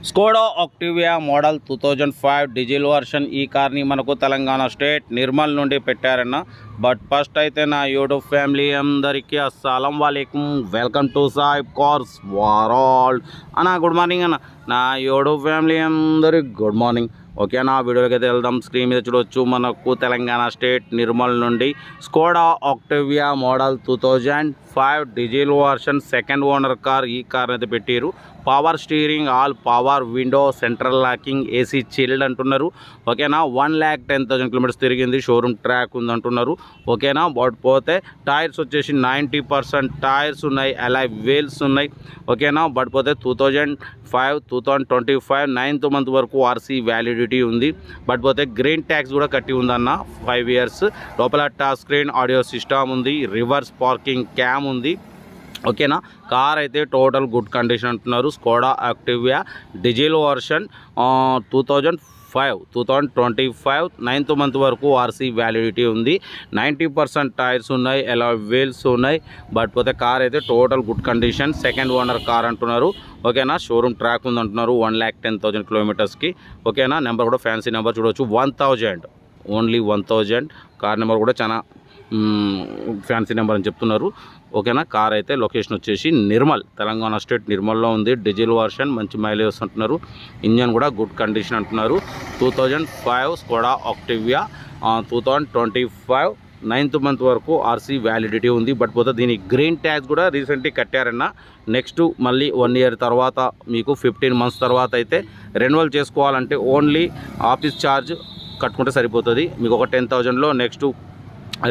Skoda Octavia model 2005 diesel version. ఈ కార్ని మనకు తెలంగాణ స్టేట్ నిర్మల్ నుండి పెట్టారన్న. బట్ ఫస్ట్ అయితే నా యూట్యూబ్ ఫ్యామిలీ అందరికీ అస్సలం వాలేకుమ్, వెల్కమ్ టు సాయిబ్ కార్స్ వరల్డ్ అన్న. గుడ్ మార్నింగ్ అన్న. నా యూట్యూబ్ ఫ్యామిలీ అందరికి గుడ్ మార్నింగ్. ఓకే నా వీడియోకి అయితే వెళ్దాం. స్క్రీన్ మీద చూడవచ్చు మనకు తెలంగాణ స్టేట్ నిర్మల్ నుండి Skoda Octavia model 2005 diesel version second owner car. ఈ కార్ అయితే పెట్టారు. Power steering, all power window, central locking, AC chilled అంటున్నారు. ఓకేనా 1,10,000 కిలోమీటర్స్ తిరిగింది. షోరూమ్ ట్రాక్ ఉంది అంటున్నారు. ఓకేనా బట్ పోతే టైర్స్ వచ్చేసి 90% టైర్స్ ఉన్నాయి. అలాయ్ వీల్స్ ఉన్నాయి. ఓకేనా బట్ పోతే 2025 9th మంత్ వరకు ఆర్సీ వ్యాలిడిటీ ఉంది. బట్ పోతే గ్రీన్ ట్యాక్స్ కూడా కట్టి ఉందన్న 5 years. లోపల టచ్ స్క్రీన్, ఆడియో సిస్టమ్ ఉంది, రివర్స్ పార్కింగ్ క్యామ్ ఉంది. ఓకేనా కార్ అయితే టోటల్ గుడ్ కండిషన్ అంటున్నారు. Skoda Octavia diesel version 2025 9th month వరకు ఆర్సీ వ్యాలిడిటీ ఉంది. 90% టైర్స్ ఉన్నాయి. ఎలా వీల్స్ ఉన్నాయి. బట్ పోతే కార్ అయితే total good condition. Second owner car అంటున్నారు. ఓకేనా షోరూమ్ ట్రాక్ ఉంది అంటున్నారు 1,10,000 కిలోమీటర్స్కి. ఓకేనా నెంబర్ కూడా ఫ్యాన్సీ నెంబర్ చూడవచ్చు. 1000 ఓన్లీ 1000. కార్ నెంబర్ కూడా చాలా ఫ్యాన్సీ నెంబర్ అని చెప్తున్నారు. ఓకేనా కార్ అయితే లొకేషన్ వచ్చేసి నిర్మల్, తెలంగాణ స్టేట్ నిర్మల్లో ఉంది. డీజిల్ వర్షన్, మంచి మైలేజ్ అంటున్నారు. ఇంజన్ కూడా గుడ్ కండిషన్ అంటున్నారు. 2005 స్కోడా ఆక్టివియా 2025 9th మంత్ వరకు ఆర్సీ వ్యాలిడిటీ ఉంది. బట్ పోతే దీని గ్రీన్ ట్యాక్స్ కూడా రీసెంట్లీ కట్టారన్న. నెక్స్ట్ మళ్ళీ 1 year తర్వాత మీకు 15 months తర్వాత అయితే రెన్యువల్ చేసుకోవాలంటే ఓన్లీ ఆఫీస్ ఛార్జ్ కట్టుకుంటే సరిపోతుంది. మీకు ఒక 10,000లో నెక్స్ట్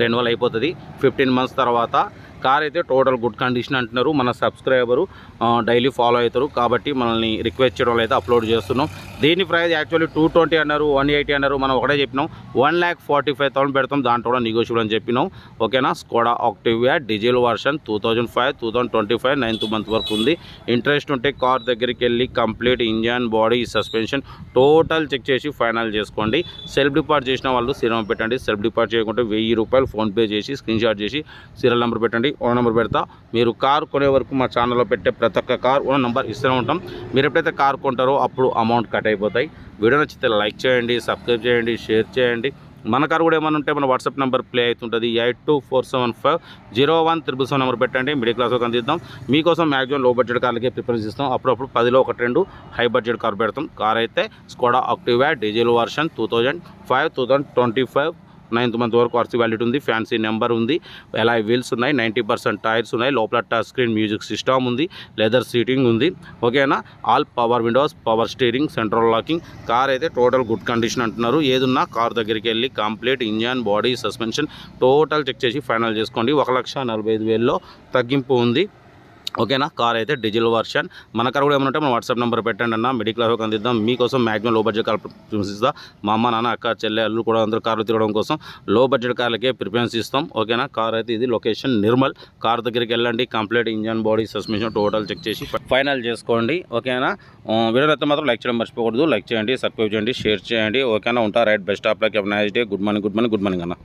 రెన్యువల్ అయిపోతుంది 15 months తర్వాత. కార్ అయితే టోటల్ గుడ్ కండిషన్ అంటున్నారు. మన సబ్స్క్రైబరు డైలీ ఫాలో అవుతారు కాబట్టి మనల్ని రిక్వెస్ట్ చేయడం అయితే అప్లోడ్ చేస్తున్నాం. దీని ప్రైస్ యాక్చువల్లీ 220 అన్నారు, 180 అన్నారు. మనం ఒకటే చెప్పినాం 1,45,000 పెడతాం. దాంట్లో కూడా నెగోషియబుల్ అని చెప్పినాం. ఓకేనా Skoda Octavia diesel version 2025 9th month వరకు ఉంది. ఇంట్రెస్ట్ ఉంటే కార్ దగ్గరికి వెళ్ళి complete engine, body, suspension total check చేసి ఫైనల్ చేసుకోండి. సెల్ఫ్ డిపార్ట్ చేసిన వాళ్ళు సీరం పెట్టండి. సెల్ఫ్ డిపార్ట్ చేయకుంటే 1000 రూపాయలు ఫోన్పే చేసి స్క్రీన్ షాట్ చేసి సీరియల్ నెంబర్ పెట్టండి. ఓన్ నెంబర్ పెడతా. మీరు కార్ కొనే వరకు మా ఛానల్లో పెట్టే ప్రతి ఒక్క కార్ ఓన్ నెంబర్ ఇస్తూనే ఉంటాం. మీరు ఎప్పుడైతే కార్ కొంటారో అప్పుడు అమౌంట్ కట్ అయిపోతాయి. వీడియో నచ్చితే లైక్ చేయండి, సబ్స్క్రైబ్ చేయండి, షేర్ చేయండి. మన కార్ కూడా ఏమైనా ఉంటే మన వాట్సాప్ నెంబర్ ప్లే అవుతుంటుంది. 8247501777 నెంబర్ పెట్టండి. మిడిల్ క్లాస్లో కందిద్దాం. మీకోసం మ్యాక్సిమం లో బడ్జెట్ కార్లకే ప్రిఫరెన్స్ ఇస్తాం. అప్పుడప్పుడు 10లో 1-2 హై బడ్జెట్ కార్ పెడతాం. కార్ అయితే Skoda Octavia diesel version 2025 9th month వరకు ఆర్సీ వ్యాలిడ్ ఉంది. ఫ్యాన్సీ నెంబర్ ఉంది. ఎలా వీల్స్ ఉన్నాయి. 90% టైర్స్ ఉన్నాయి. లోపల టచ్ స్క్రీన్, మ్యూజిక్ సిస్టమ్ ఉంది, లెదర్ సీటింగ్ ఉంది. ఓకేనా all power windows, power steering, central locking. Car అయితే టోటల్ గుడ్ కండిషన్ అంటున్నారు. ఏదున్నా కార్ దగ్గరికి వెళ్ళి complete engine, body, suspension total check చేసి ఫైనల్ చేసుకోండి. 1,45,000లో తగ్గింపు ఉంది. ఓకేనా కార్ అయితే డీజిల్ వర్షన్. మన కార్ కూడా ఏమైనా ఉంటే మన వాట్సాప్ నెంబర్ పెట్టండి అన్న. మిడిల్ క్లాస్లో అందిద్దాం. మీకోసం మ్యాక్సిమం లో బడ్జెట్ కార్ ప్రిఫరెన్స్ ఇస్తాం. మా అమ్మ, నాన్న, అక్క, చెల్లె, అల్లు కూడా అందరూ కార్లు తిరగడం కోసం లో బడ్జెట్ కార్లకే ప్రిఫరెన్స్ ఇస్తాం. ఓకేనా కార్ అయితే ఇది లొకేషన్ నిర్మల్. కార్ దగ్గరికి వెళ్ళండి. Complete engine, body, suspension total check చేసి ఫైనల్ చేసుకోండి. ఓకేనా వీడియో అయితే మాత్రం లైక్ చేయడం మర్చిపోకూడదు. లైక్ చేయండి, సబ్స్క్రైబ్ చేయండి, షేర్ చేయండి. ఓకేనా ఉంటా right. Best of luck. Nice day. Good morning అన్న.